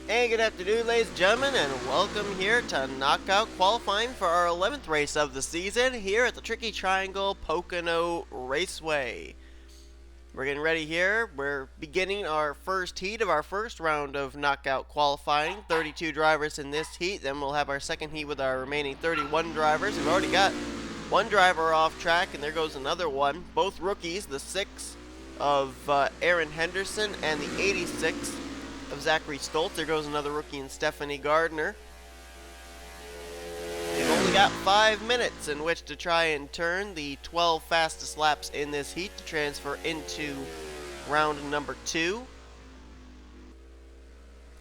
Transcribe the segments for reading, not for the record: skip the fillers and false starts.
Hey, good afternoon, ladies and gentlemen, and welcome here to knockout qualifying for our 11th race of the season here at the Tricky Triangle Pocono Raceway. We're getting ready here. We're beginning our first heat of our first round of knockout qualifying. 32 drivers in this heat. Then we'll have our second heat with our remaining 31 drivers. We've already got one driver off track, and there goes another one. Both rookies, the 6 of Aaron Henderson and the 86 of Zachary Stoltz. There goes another rookie in Stephanie Gardner. They've only got 5 minutes in which to try and turn the 12 fastest laps in this heat to transfer into round number 2.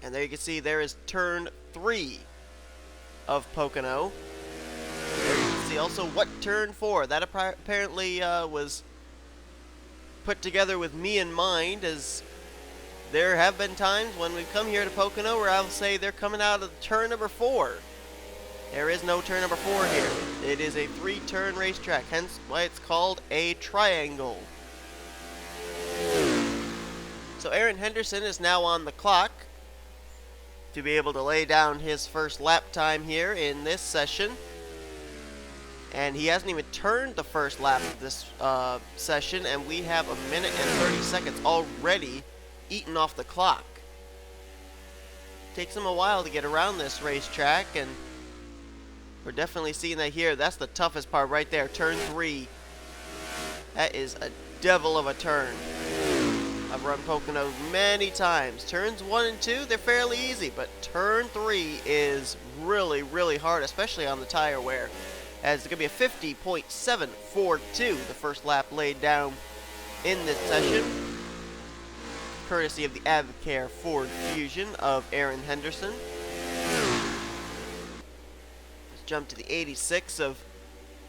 And there you can see there is turn 3 of Pocono. There you can see also what turn 4. That apparently was put together with me in mind, as there have been times when we've come here to Pocono where I'll say they're coming out of turn number 4. There is no turn number 4 here. It is a 3-turn racetrack, hence why it's called a triangle. So Aaron Henderson is now on the clock to be able to lay down his first lap time here in this session. And he hasn't even turned the first lap of this session, and we have 1 minute and 30 seconds already eaten off the clock. Takes him a while to get around this racetrack, and we're definitely seeing that here. That's the toughest part right there, turn 3. That is a devil of a turn. I've run Pocono many times. Turns 1 and 2, they're fairly easy, but turn 3 is really, really hard, especially on the tire wear, as it's going to be a 50.742, the first lap laid down in this session, courtesy of the Advocare Ford Fusion of Aaron Henderson. Let's jump to the 86 of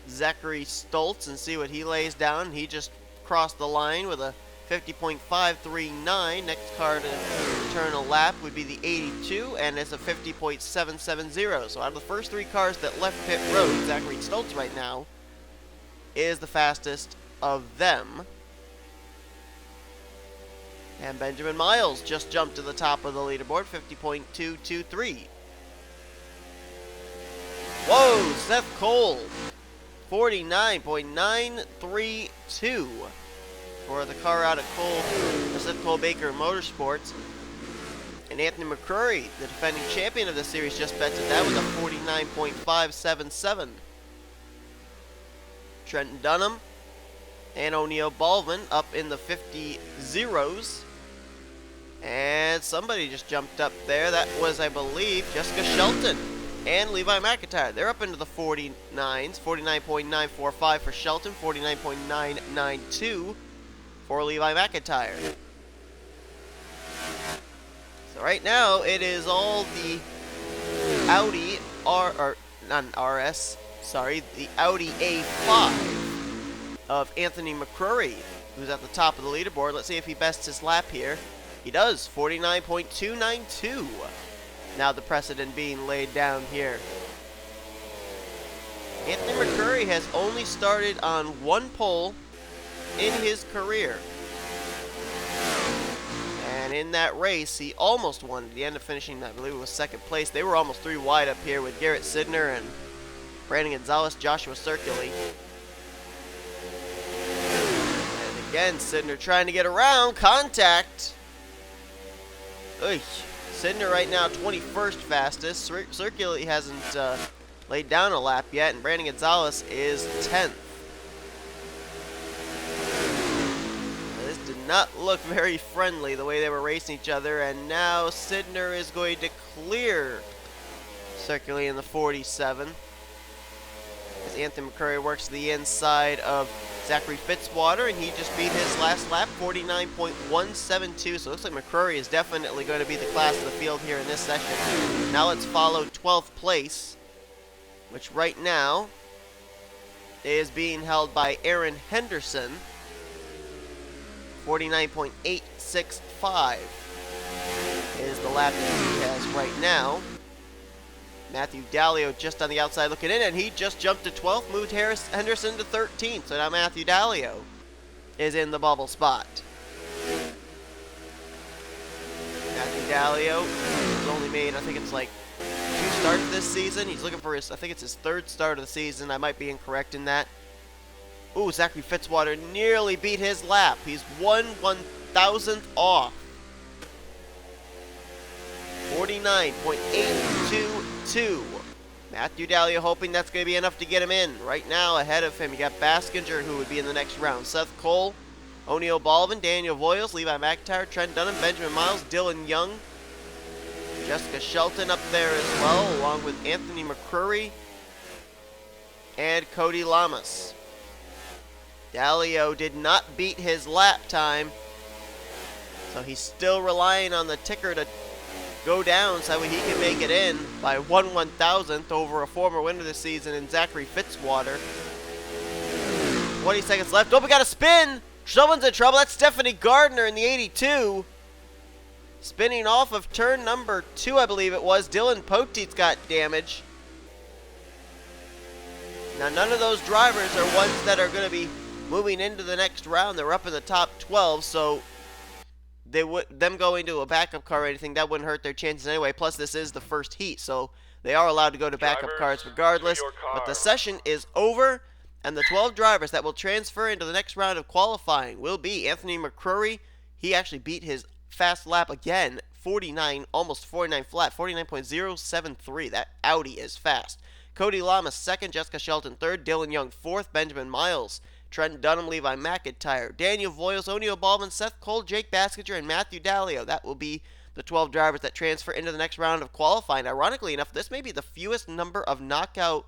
Zachary Stoltz and see what he lays down. He just crossed the line with a 50.539. Next car to turn a lap would be the 82, and it's a 50.770. So out of the first 3 cars that left pit road, Zachary Stoltz right now is the fastest of them. And Benjamin Miles just jumped to the top of the leaderboard, 50.223. Whoa, Seth Cole, 49.932 for the car out at Seth Cole Baker Motorsports. And Anthony McCrury, the defending champion of the series, just betted that with a 49.577. Trent Dunham and O'Neal Balvin up in the 50 zeros. And somebody just jumped up there. That was, I believe, Jessica Shelton and Levi McIntire. They're up into the 49s. 49.945 for Shelton, 49.992 for Levi McIntire. So right now it is all the Audi the Audi A5 of Anthony McCrury, who's at the top of the leaderboard. Let's see if he bests his lap here. He does, 49.292. Now the precedent being laid down here. Anthony McCrury has only started on 1 pole in his career. And in that race, he almost won. At the end of finishing, I believe it was 2nd place. They were almost 3 wide up here with Garrett Sidner and Brandon Gonzales, Joshua Circulii. And again, Sidner trying to get around. Contact. Sidner right now 21st fastest. Circulii hasn't laid down a lap yet, and Brandon Gonzales is 10th. This did not look very friendly the way they were racing each other, and now Sidner is going to clear Circulii in the 47. As Anthony McCrury works to the inside of Zachary Fitzwater, and he just beat his last lap, 49.172. So it looks like McCrury is definitely going to be the class of the field here in this session. Now let's follow 12th place, which right now is being held by Aaron Henderson, 49.865 is the lap that he has right now. Matthew Dallio just on the outside looking in, and he just jumped to 12th, moved Henderson to 13th. So now Matthew Dallio is in the bubble spot. Matthew Dalio has only made, I think it's like 2 starts this season. He's looking for his, I think it's his 3rd start of the season. I might be incorrect in that. Ooh, Zachary Fitzwater nearly beat his lap. He's 1/1000th off. 49.822. Matthew Dalio hoping that's going to be enough to get him in. Right now, ahead of him, you got Baskinger, who would be in the next round. Seth Cole, O'Neal Balvin, Daniel Voyles, Levi McIntire, Trent Dunham, Benjamin Miles, Dillon Young, Jessica Shelton up there as well, along with Anthony McCrury and Cody Llamas. Dalio did not beat his lap time, so he's still relying on the ticker to go down so he can make it in by 1/1000th over a former winner this season in Zachary Fitzwater. 20 seconds left. Oh, we got a spin! Someone's in trouble. That's Stephanie Gardner in the 82. Spinning off of turn number 2, I believe it was. Dillon Poteet's got damage. Now, none of those drivers are ones that are going to be moving into the next round. They're up in the top 12, so them going to a backup car or anything, that wouldn't hurt their chances anyway. Plus, this is the first heat, so they are allowed to go to backup cars regardless. But the session is over, and the 12 drivers that will transfer into the next round of qualifying will be Anthony McCrury. He actually beat his fast lap again, 49, almost 49 flat, 49.073. That Audi is fast. Cody Llamas 2nd, Jessica Shelton 3rd, Dillon Young 4th, Benjamin Miles, Trent Dunham, Levi McIntire, Daniel Voyles, O'Neal Balvin, Seth Cole, Jake Baskinger, and Matthew Dalio. That will be the 12 drivers that transfer into the next round of qualifying. Ironically enough, this may be the fewest number of knockout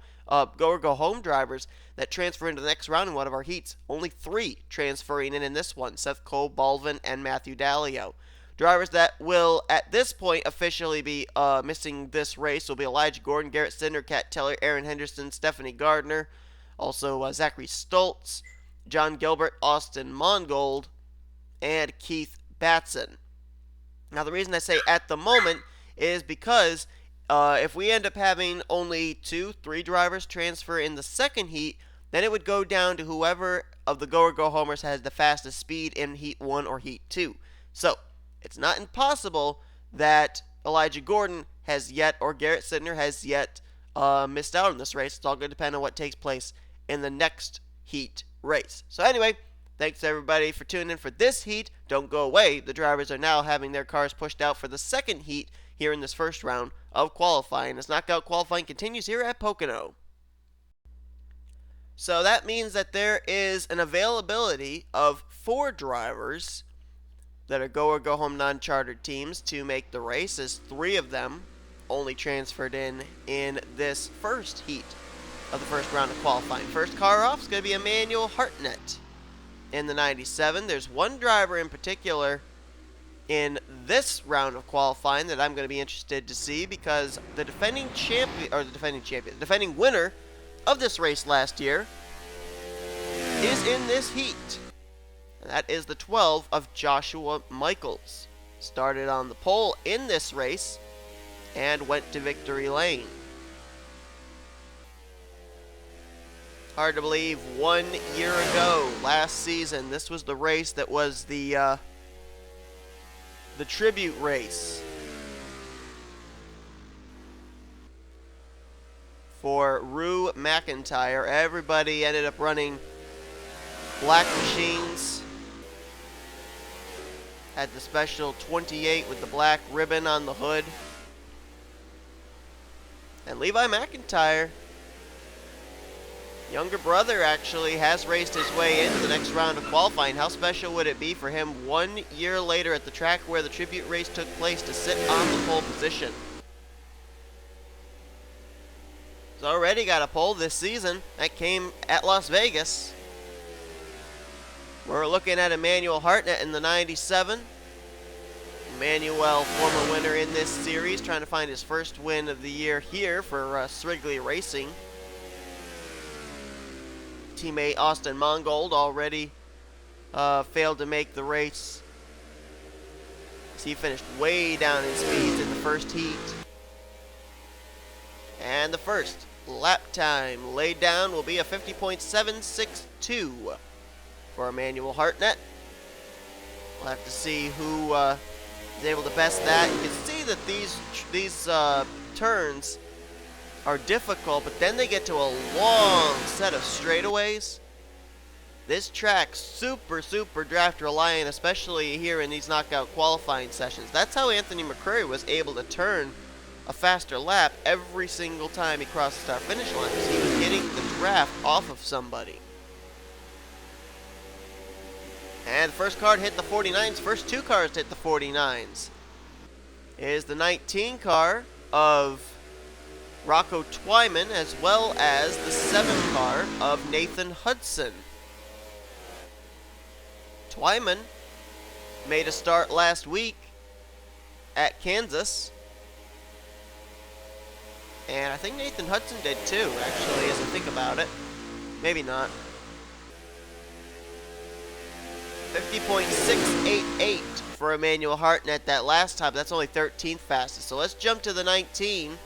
go-or-go-home drivers that transfer into the next round in one of our heats. Only 3 transferring in this one, Seth Cole, Balvin, and Matthew Dalio. Drivers that will, at this point, officially be missing this race will be Elijah Gordon, Garrett Cinder, Kat Teller, Aaron Henderson, Stephanie Gardner, also Zachary Stoltz, John Gilbert, Austin Mongold, and Keith Batson. Now, the reason I say at the moment is because if we end up having only 2-3 drivers transfer in the second heat, then it would go down to whoever of the go-or-go-homers has the fastest speed in Heat 1 or Heat 2. So, it's not impossible that Elijah Gordon has yet, or Garrett Sidner has yet missed out on this race. It's all going to depend on what takes place in the next heat race. So anyway, thanks everybody for tuning in for this heat. Don't go away. The drivers are now having their cars pushed out for the second heat here in this first round of qualifying, as knockout qualifying continues here at Pocono. So that means that there is an availability of 4 drivers that are go-or-go-home non-chartered teams to make the race, as 3 of them only transferred in this first heat of the first round of qualifying. First car off is going to be Emmanuel Hartnett in the 97. There's one driver in particular in this round of qualifying that I'm going to be interested to see, because the defending winner of this race last year is in this heat. And that is the 12 of Joshua Michaels. Started on the pole in this race and went to victory lane. Hard to believe, 1 year ago, last season, this was the race that was the tribute race for Rue McIntire. Everybody ended up running black machines. Had the special 28 with the black ribbon on the hood. And Levi McIntire, younger brother, actually has raced his way into the next round of qualifying. How special would it be for him 1 year later at the track where the tribute race took place to sit on the pole position? He's already got a pole this season. That came at Las Vegas. We're looking at Emmanuel Hartnett in the 97. Emmanuel, former winner in this series, trying to find his first win of the year here for Srigley Racing. Teammate Austin Mongold already failed to make the race. So he finished way down in speeds in the first heat. And the first lap time laid down will be a 50.762 for Emmanuel Hartnett. We'll have to see who He's able to best that. You can see that these turns are difficult, but then they get to a long set of straightaways. This track super draft reliant, especially here in these knockout qualifying sessions. That's how Anthony McCrury was able to turn a faster lap every single time he crossed the start finish line. So he was getting the draft off of somebody. And the first car hit the 49s. First two cars hit the 49s. Is the 19 car of Rocco Twyman, as well as the 7 car of Nathan Hudson. Twyman made a start last week at Kansas. And I think Nathan Hudson did too, actually, as I think about it. Maybe not. 50.688 for Emmanuel Hartnett that last time. That's only 13th fastest. So let's jump to the 19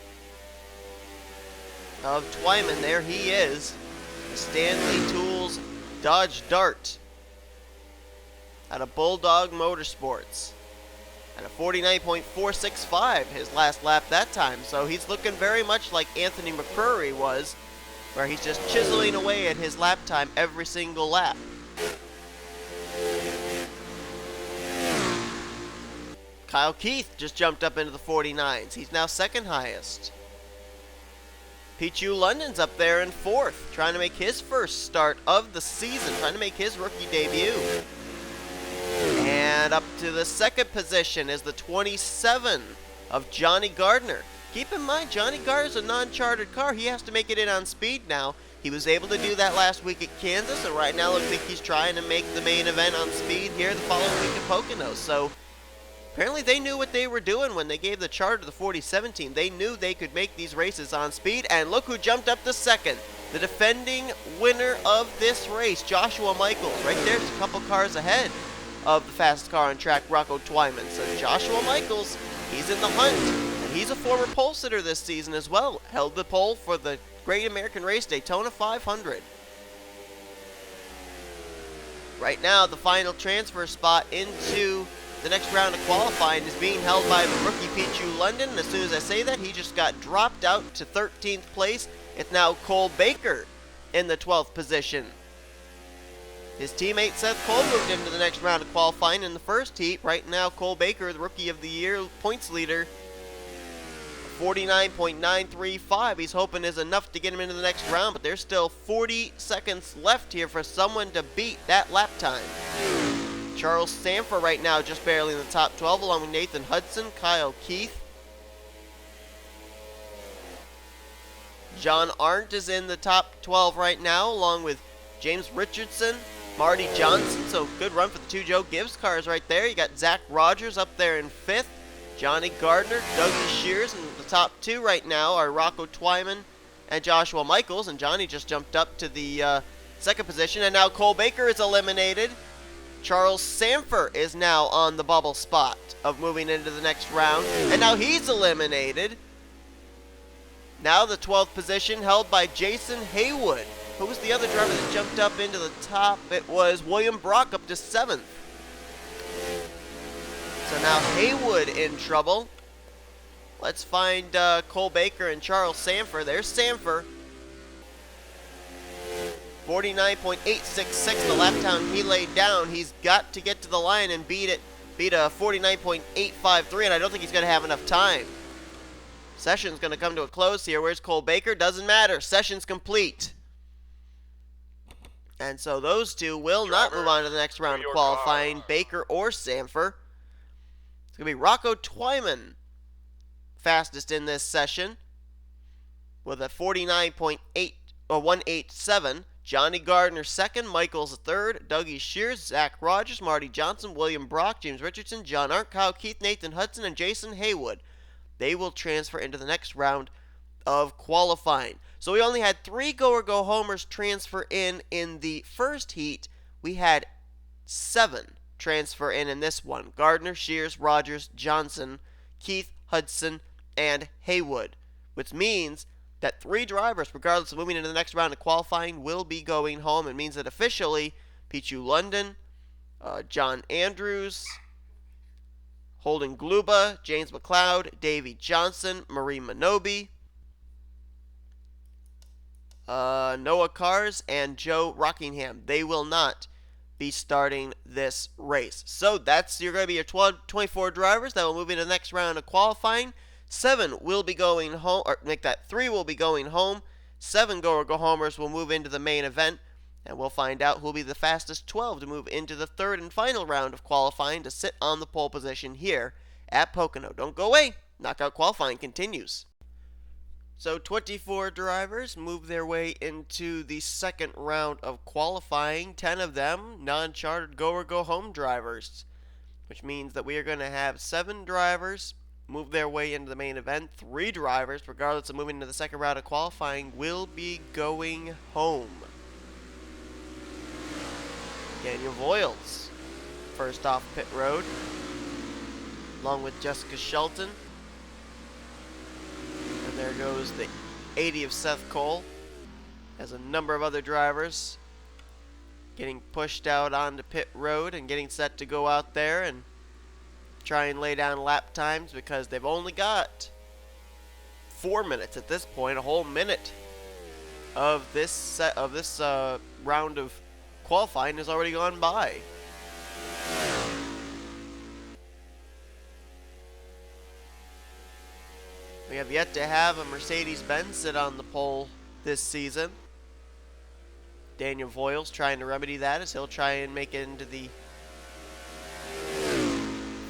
of Twyman. There he is. Stanley Tools Dodge Dart out of Bulldog Motorsports. And a 49.465 his last lap that time. So he's looking very much like Anthony McCrury was, where he's just chiseling away at his lap time every single lap. Kyle Keith just jumped up into the 49s. He's now second highest. Pichu London's up there in 4th, trying to make his first start of the season, trying to make his rookie debut. And up to the second position is the 27 of Johnny Gardner. Keep in mind, Johnny Gardner's a non-chartered car. He has to make it in on speed now. He was able to do that last week at Kansas, and right now looks like he's trying to make the main event on speed here the following week at Pocono. So apparently they knew what they were doing when they gave the charter to the 4017. They knew they could make these races on speed, and look who jumped up to second. The defending winner of this race, Joshua Michaels. Right there's a couple cars ahead of the fastest car on track, Rocco Twyman. So Joshua Michaels, he's in the hunt, and he's a former pole sitter this season as well. Held the pole for the Great American Race Daytona 500. Right now, the final transfer spot into the next round of qualifying is being held by the rookie Pichu London. And as soon as I say that, he just got dropped out to 13th place. It's now Cole Baker in the 12th position. His teammate Seth Cole moved into the next round of qualifying in the first heat. Right now, Cole Baker, the Rookie of the Year points leader, 49.935. He's hoping is enough to get him into the next round, but there's still 40 seconds left here for someone to beat that lap time. Charles Sandfer right now just barely in the top 12, along with Nathan Hudson, Kyle Keith. John Arndt is in the top 12 right now, along with James Richardson, Marty Johnson. So good run for the two Joe Gibbs cars right there. You got Zach Rogers up there in 5th. Johnny Gardner, Dougie Shears, and the top 2 right now are Rocco Twyman and Joshua Michaels. And Johnny just jumped up to the second position. And now Cole Baker is eliminated. Charles Sandfer is now on the bubble spot of moving into the next round. And now he's eliminated. Now the 12th position held by Jason Heywood. Who was the other driver that jumped up into the top? It was William Brock up to 7th. So now Heywood in trouble. Let's find Cole Baker and Charles Sandfer. There's Sandfer. 49.866, the lap time he laid down. He's got to get to the line and beat a 49.853, and I don't think he's going to have enough time. Session's going to come to a close here. Where's Cole Baker? Doesn't matter. Session's complete. And so those two will not move on to the next round of qualifying, Baker or Sandfer. It's going to be Rocco Twyman fastest in this session with a 49.187. Johnny Gardner second, Michaels third, Dougie Shears, Zach Rogers, Marty Johnson, William Brock, James Richardson, John Arndt, Kyle Keith, Nathan Hudson, and Jason Heywood. They will transfer into the next round of qualifying. So we only had 3 go-or-go-homers transfer in the first heat. We had 7 transfer in this one. Gardner, Shears, Rogers, Johnson, Keith, Hudson, and Heywood. Which means that 3 drivers, regardless of moving into the next round of qualifying, will be going home. It means that officially, Pichu London, John Andrews, Holden Gluba, James McLeod, Davey Johnson, Marie Minobi, Noah Kars, and Joe Rockingham. They will not be starting this race. So that's going to be your 24 drivers that will move into the next round of qualifying. 7 will be going home, or make that 3 will be going home. 7 go-homers will move into the main event, and we'll find out who will be the fastest 12 to move into the third and final round of qualifying to sit on the pole position here at Pocono. Don't go away. Knockout qualifying continues. So 24 drivers move their way into the second round of qualifying. 10 of them non-chartered go-home drivers, which means that we are going to have 7 drivers move their way into the main event. 3 drivers, regardless of moving into the second round of qualifying, will be going home. Daniel Voyles, first off pit road, along with Jessica Shelton. And there goes the 80 of Seth Cole, as a number of other drivers getting pushed out onto pit road and getting set to go out there and try and lay down lap times, because they've only got 4 minutes at this point. A whole minute of this round of qualifying has already gone by. We have yet to have a Mercedes-Benz sit on the pole this season. Daniel Voyles trying to remedy that as he'll try and make it into the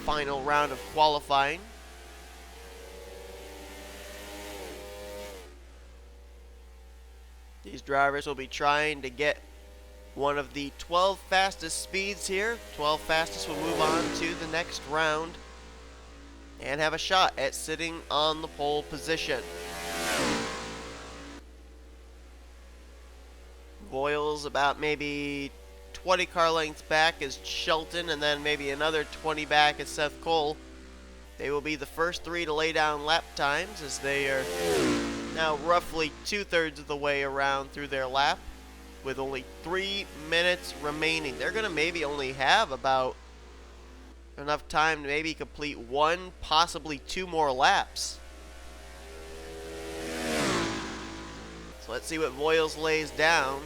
final round of qualifying. These drivers will be trying to get one of the 12 fastest speeds here. 12 fastest will move on to the next round and have a shot at sitting on the pole position. Voyles about maybe 20 car lengths back is Shelton, and then maybe another 20 back is Seth Cole. They will be the first 3 to lay down lap times, as they are now roughly 2/3 of the way around through their lap, with only 3 minutes remaining. They're going to maybe only have about enough time to maybe complete 1, possibly 2 more laps. So let's see what Voyles lays down.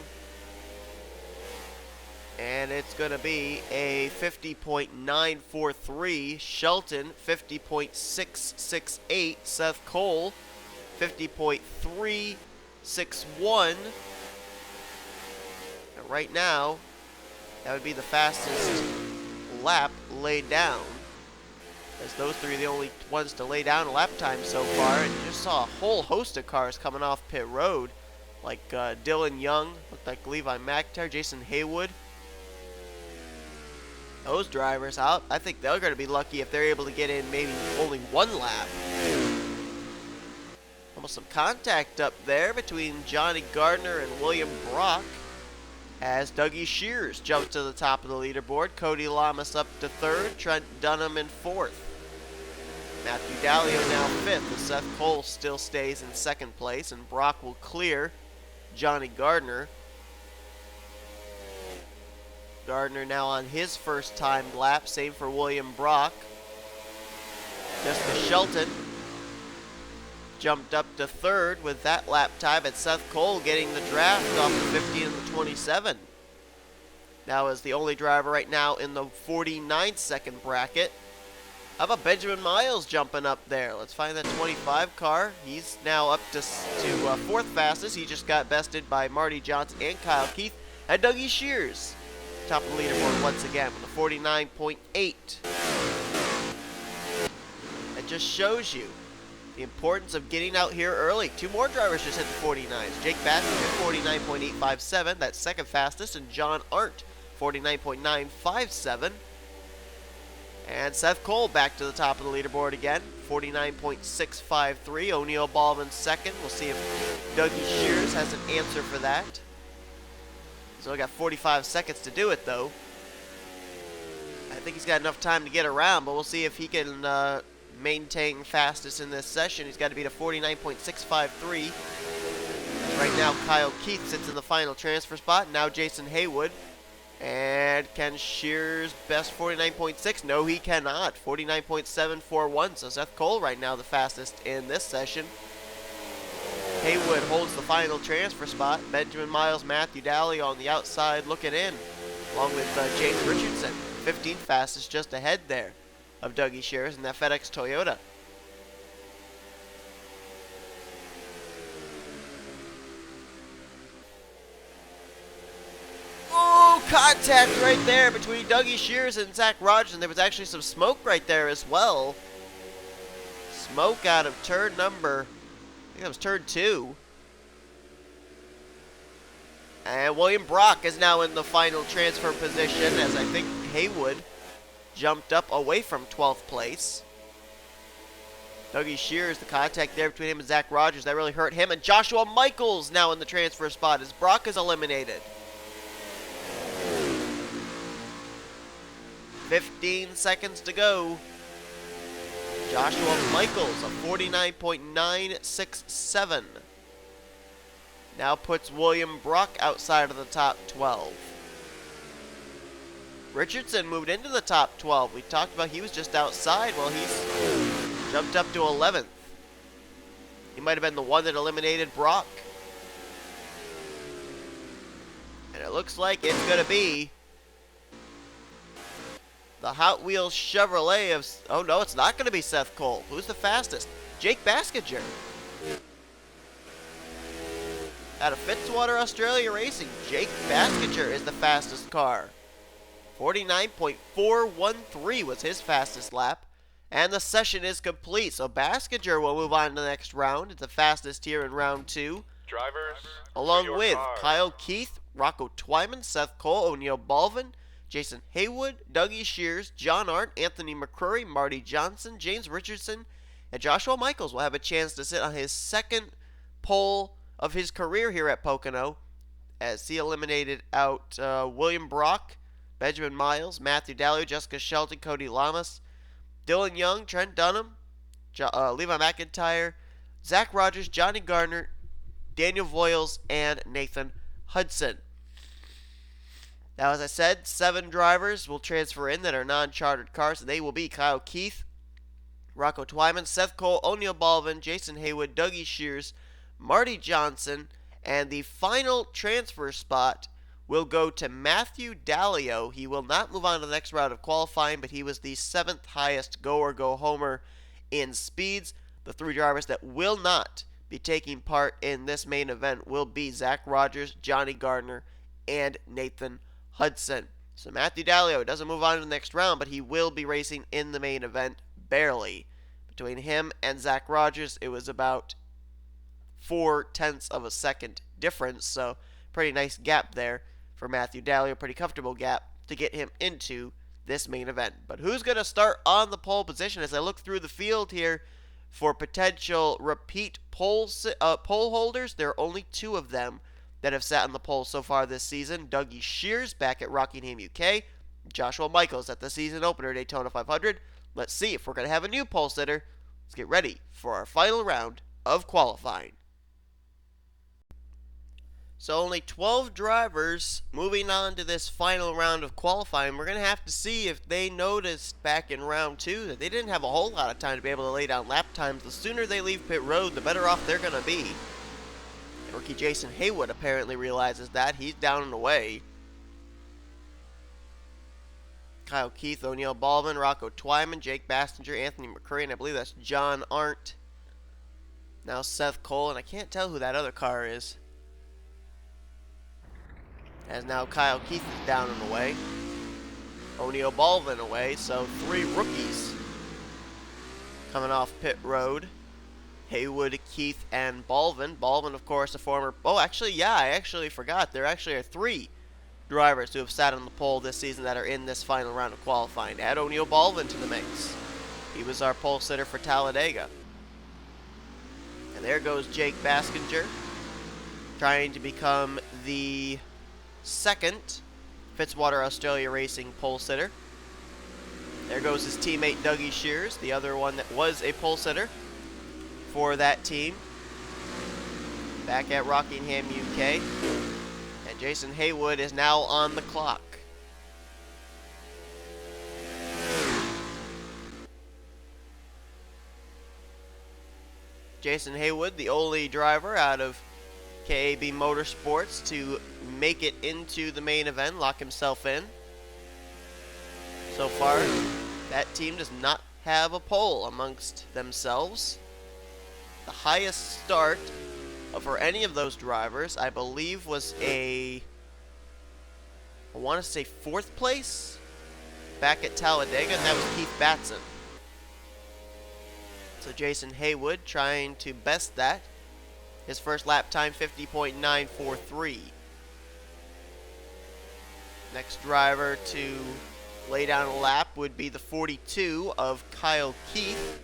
And it's going to be a 50.943. Shelton, 50.668. Seth Cole, 50.361. And right now, that would be the fastest lap laid down, as those 3 are the only ones to lay down a lap time so far. And you just saw a whole host of cars coming off pit road, like Dillon Young, looked like Levi McIntire, Jason Heywood. Those drivers out, I think they're going to be lucky if they're able to get in maybe only 1 lap. Almost some contact up there between Johnny Gardner and William Brock, as Dougie Shears jumps to the top of the leaderboard. Cody Llamas up to 3rd, Trent Dunham in 4th. Matthew Dallio now 5th, as Seth Cole still stays in 2nd place, and Brock will clear Johnny Gardner. Gardner now on his first timed lap, same for William Brock. Jessica Shelton jumped up to 3rd with that lap time, and Seth Cole getting the draft off the 50 and the 27. Now is the only driver right now in the 49-second bracket. How about Benjamin Miles jumping up there? Let's find that 25 car. He's now up to 4th fastest. He just got bested by Marty Johnson and Kyle Keith. And Dougie Shears, top of the leaderboard once again with a 49.8. That just shows you the importance of getting out here early. 2 more drivers just hit the 49s. Jake Baskinger, 49.857. That's 2nd fastest. And John Arndt, 49.957. And Seth Cole back to the top of the leaderboard again, 49.653. O'Neal Balvin 2nd. We'll see if Dougie Shears has an answer for that. He's only got 45 seconds to do it, though. I think he's got enough time to get around, but we'll see if he can maintain fastest in this session. He's got to beat a 49.653. Right now, Kyle Keith sits in the final transfer spot. Now Jason Heywood And can Shears best 49.6? No, he cannot. 49.741. So Seth Cole right now the fastest in this session. Heywood holds the final transfer spot. Benjamin Miles, Matthew Daly on the outside looking in, along with James Richardson. 15th fastest, just ahead there of Dougie Shears in that FedEx Toyota. Oh, contact right there between Dougie Shears and Zach Rogers, and there was actually some smoke right there as well. Smoke out of turn number, I think that was turn 2. And William Brock is now in the final transfer position, as I think Heywood jumped up away from 12th place. Dougie Shears, the contact there between him and Zach Rogers, that really hurt him. And Joshua Michaels now in the transfer spot as Brock is eliminated. 15 seconds to go. Joshua Michaels, a 49.967. Now puts William Brock outside of the top 12. Richardson moved into the top 12. We talked about he was just outside. Well, he's jumped up to 11th. He might have been the one that eliminated Brock. And it looks like it's going to be the Hot Wheels Chevrolet of... Oh, no, it's not going to be Seth Cole. Who's the fastest? Jake Baskinger. Out of Fitzwater, Australia Racing, Jake Baskinger is the fastest car. 49.413 was his fastest lap. And the session is complete. So Baskinger will move on to the next round. It's the fastest here in round 2. Drivers, along with Kyle Keith, Rocco Twyman, Seth Cole, O'Neal Balvin, Jason Heywood, Dougie Shears, John Arndt, Anthony McCrury, Marty Johnson, James Richardson, and Joshua Michaels will have a chance to sit on his second pole of his career here at Pocono, as he eliminated out William Brock, Benjamin Miles, Matthew Daly, Jessica Shelton, Cody Llamas, Dillon Young, Trent Dunham, Levi McIntire, Zach Rogers, Johnny Gardner, Daniel Voyles, and Nathan Hudson. Now, as I said, 7 drivers will transfer in that are non-chartered cars, and they will be Kyle Keith, Rocco Twyman, Seth Cole, O'Neal Balvin, Jason Heywood, Dougie Shears, Marty Johnson, and the final transfer spot will go to Matthew Dalio. He will not move on to the next round of qualifying, but he was the 7th highest go-or-go-homer in speeds. The 3 drivers that will not be taking part in this main event will be Zach Rogers, Johnny Gardner, and Nathan Hudson. So Matthew Dalio doesn't move on to the next round, but he will be racing in the main event barely. Between him and Zach Rogers, it was about 0.4 of a second difference, so pretty nice gap there for Matthew Dalio, pretty comfortable gap to get him into this main event. But who's going to start on the pole position as I look through the field here for potential repeat pole holders? There are only 2 of them that have sat on the pole so far this season. Dougie Shears back at Rockingham, UK. Joshua Michaels at the season opener Daytona 500. Let's see if we're going to have a new pole sitter. Let's get ready for our final round of qualifying. So only 12 drivers moving on to this final round of qualifying. We're going to have to see if they noticed back in round 2 that they didn't have a whole lot of time to be able to lay down lap times. The sooner they leave pit road, the better off they're going to be. And rookie Jason Heywood apparently realizes that. He's down and away. Kyle Keith, O'Neal Balvin, Rocco Twyman, Jake Baskinger, Anthony McCrury, and I believe that's John Arndt. Now Seth Cole, and I can't tell who that other car is. As now Kyle Keith is down and away. O'Neal Balvin away, so 3 rookies coming off pit road. Heywood, Keith, and Balvin. Balvin, of course, a former... Oh, actually, yeah, I actually forgot. There actually are 3 drivers who have sat on the pole this season that are in this final round of qualifying. Add O'Neal Balvin to the mix. He was our pole sitter for Talladega. And there goes Jake Baskinger, trying to become the 2nd Fitzwater Australia Racing pole sitter. There goes his teammate Dougie Shears, the other one that was a pole sitter for that team, back at Rockingham, UK. And Jason Heywood is now on the clock. Jason Heywood, the only driver out of KAB Motorsports to make it into the main event, lock himself in. So far, that team does not have a pole amongst themselves. The highest start for any of those drivers, I believe, was I want to say 4th place back at Talladega, and that was Keith Batson. So Jason Heywood trying to best that. His first lap time, 50.943. Next driver to lay down a lap would be the 42 of Kyle Keith.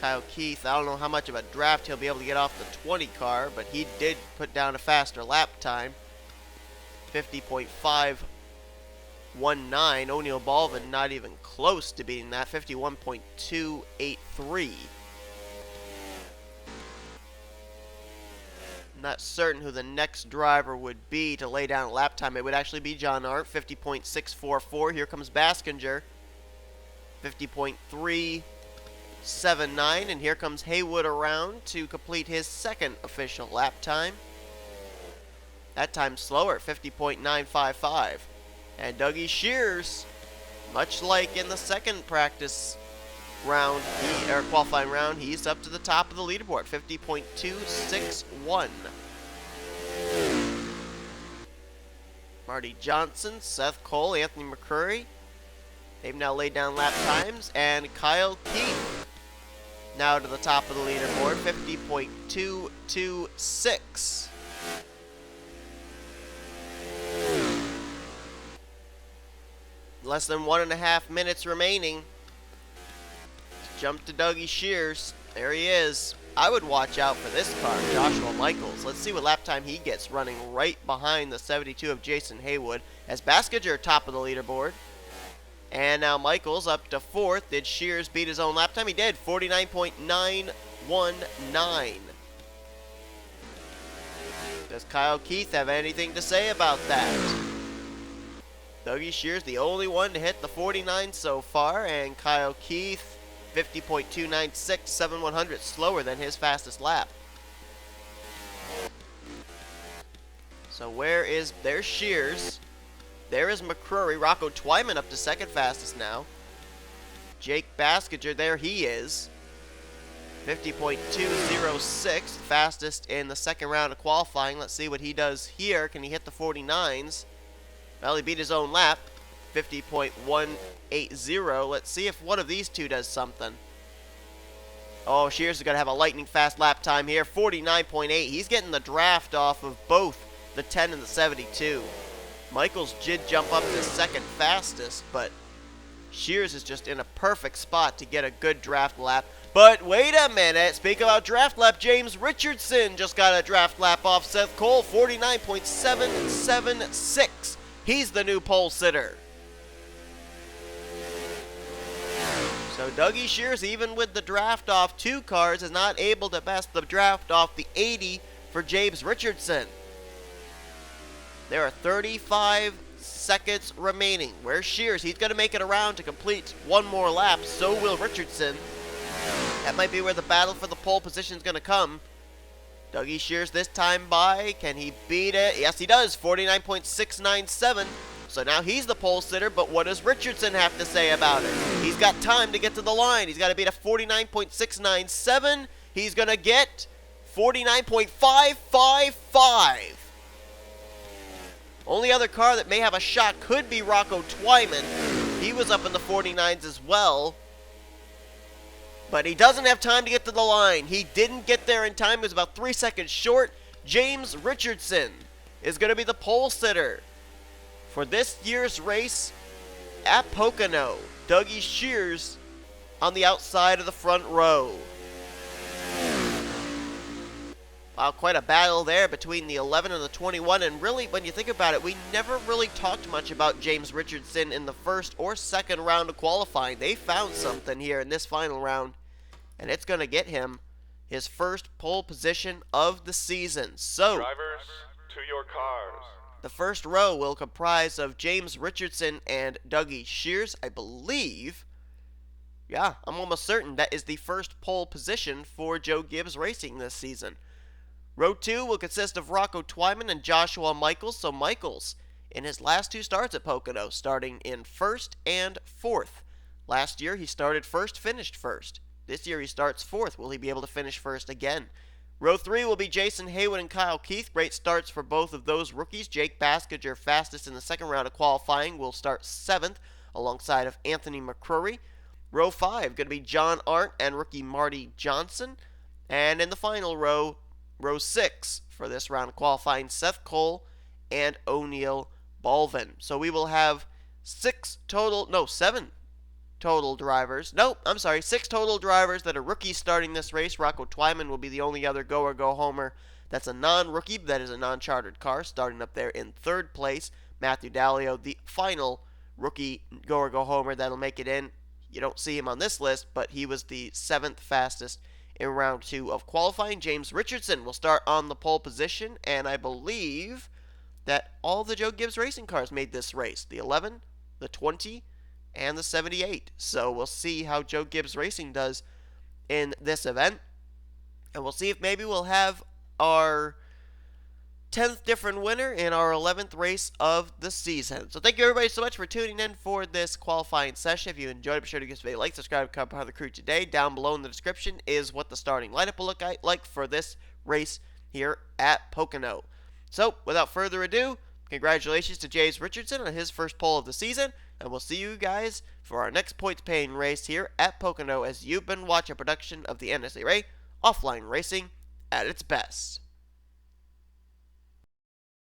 Kyle Keith, I don't know how much of a draft he'll be able to get off the 20 car, but he did put down a faster lap time. 50.519. O'Neal Balvin not even close to beating that. 51.283. Not certain who the next driver would be to lay down a lap time. It would actually be John Arndt. 50.644. Here comes Baskinger. 50.379. And here comes Heywood around to complete his second official lap time. That time slower, 50.955. And Dougie Shears, much like in the second practice round, or qualifying round, he's up to the top of the leaderboard, 50.261. Marty Johnson, Seth Cole, Anthony McCrury, they've now laid down lap times, and Kyle Keith now to the top of the leaderboard, 50.226. Less than 1.5 minutes remaining. Jump to Dougie Shears. There he is. I would watch out for this car, Joshua Michaels. Let's see what lap time he gets running right behind the 72 of Jason Heywood. As Baskinger top of the leaderboard. And now Michaels up to 4th. Did Shears beat his own lap time? He did. 49.919. Does Kyle Keith have anything to say about that? Dougie Shears, the only one to hit the 49 so far, and Kyle Keith, 50.296, 7/100 slower than his fastest lap. So there's Shears. There is McCrury. Rocco Twyman up to second fastest now. Jake Baskinger, there he is. 50.206, fastest in the second round of qualifying. Let's see what he does here. Can he hit the 49s? Well, he beat his own lap, 50.180. Let's see if one of these two does something. Oh, Shears is going to have a lightning fast lap time here, 49.8. He's getting the draft off of both the 10 and the 72. Michaels did jump up to second fastest, but Shears is just in a perfect spot to get a good draft lap. But wait a minute, speak about draft lap, James Richardson just got a draft lap off Seth Cole, 49.776. He's the new pole sitter. So Dougie Shears, even with the draft off 2 cars, is not able to best the draft off the 80 for James Richardson. There are 35 seconds remaining. Where's Shears? He's going to make it around to complete one more lap. So will Richardson. That might be where the battle for the pole position is going to come. Dougie Shears this time by. Can he beat it? Yes, he does. 49.697. So now he's the pole sitter, but what does Richardson have to say about it? He's got time to get to the line. He's got to beat a 49.697. He's going to get 49.555. Only other car that may have a shot could be Rocco Twyman. He was up in the 49s as well. But he doesn't have time to get to the line. He didn't get there in time. He was about 3 seconds short. James Richardson is going to be the pole sitter for this year's race at Pocono. Dougie Shears on the outside of the front row. Wow, quite a battle there between the 11 and the 21. And really, when you think about it, we never really talked much about James Richardson in the first or second round of qualifying. They found something here in this final round, and it's going to get him his first pole position of the season. So, drivers, to your cars. The first row will comprise of James Richardson and Dougie Shears, I believe. Yeah, I'm almost certain that is the first pole position for Joe Gibbs Racing this season. Row 2 will consist of Rocco Twyman and Joshua Michaels. So Michaels, in his last 2 starts at Pocono, starting in 1st and 4th. Last year he started 1st, finished 1st. This year he starts 4th. Will he be able to finish 1st again? Row 3 will be Jason Heywood and Kyle Keith. Great starts for both of those rookies. Jake Baskinger, fastest in the second round of qualifying, will start 7th alongside of Anthony McCrury. Row 5 going to be John Arndt and rookie Marty Johnson. And in the final row, row 6 for this round of qualifying, Seth Cole and O'Neal Balvin. So we will have 7 total drivers. Nope, I'm sorry, 6 total drivers that are rookies starting this race. Rocco Twyman will be the only other go or go homer that's a non-rookie, that is a non-chartered car, starting up there in 3rd place. Matthew Dallio, the final rookie go or go homer that'll make it in. You don't see him on this list, but he was the 7th fastest in round 2 of qualifying. James Richardson will start on the pole position, and I believe that all the Joe Gibbs Racing cars made this race. The 11, the 20, and the 78. So we'll see how Joe Gibbs Racing does in this event. And we'll see if maybe we'll have our 10th different winner in our 11th race of the season. So thank you everybody so much for tuning in for this qualifying session. If you enjoyed it, be sure to give us a like, subscribe, become part of the crew today. Down below in the description is what the starting lineup will look like for this race here at Pocono. So without further ado, congratulations to James Richardson on his first pole of the season, and we'll see you guys for our next points-paying race here at Pocono as you've been watching a production of the NNSCRA Offline Racing at its best.